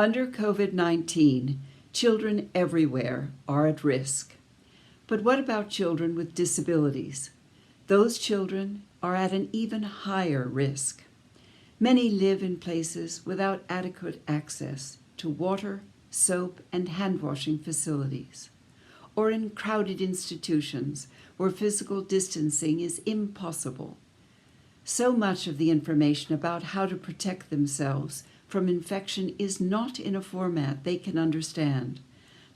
Under COVID-19, children everywhere are at risk. But what about children with disabilities? Those children are at an even higher risk. Many live in places without adequate access to water, soap, and hand-washing facilities, or in crowded institutions where physical distancing is impossible. So much of the information about how to protect themselves from infection is not in a format they can understand,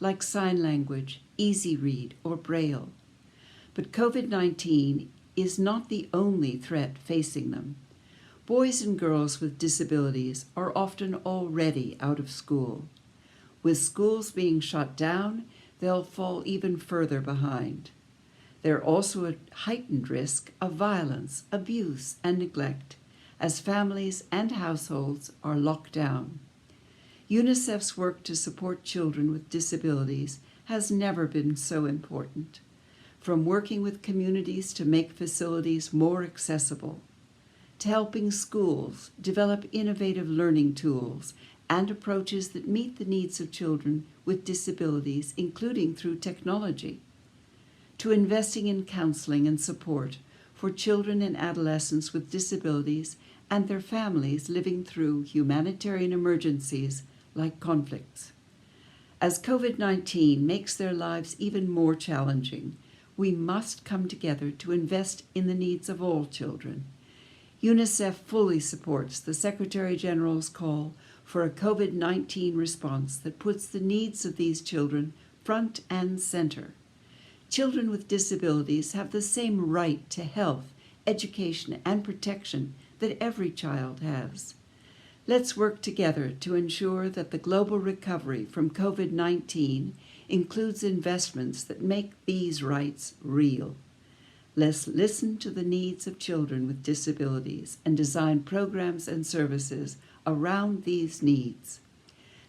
like sign language, easy read, or Braille. But COVID-19 is not the only threat facing them. Boys and girls with disabilities are often already out of school. With schools being shut down, they'll fall even further behind. They're also at heightened risk of violence, abuse, and neglect, as families and households are locked down. UNICEF's work to support children with disabilities has never been so important, from working with communities to make facilities more accessible, to helping schools develop innovative learning tools and approaches that meet the needs of children with disabilities, including through technology, to investing in counseling and support for children and adolescents with disabilities and their families living through humanitarian emergencies like conflicts. As COVID-19 makes their lives even more challenging, we must come together to invest in the needs of all children. UNICEF fully supports the Secretary General's call for a COVID-19 response that puts the needs of these children front and center. Children with disabilities have the same right to health, education, and protection that every child has. Let's work together to ensure that the global recovery from COVID-19 includes investments that make these rights real. Let's listen to the needs of children with disabilities and design programs and services around these needs.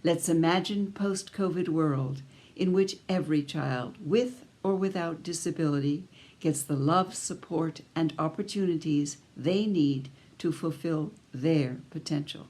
Let's imagine a post-COVID world in which every child, with or without disability, gets the love, support, and opportunities they need to fulfill their potential.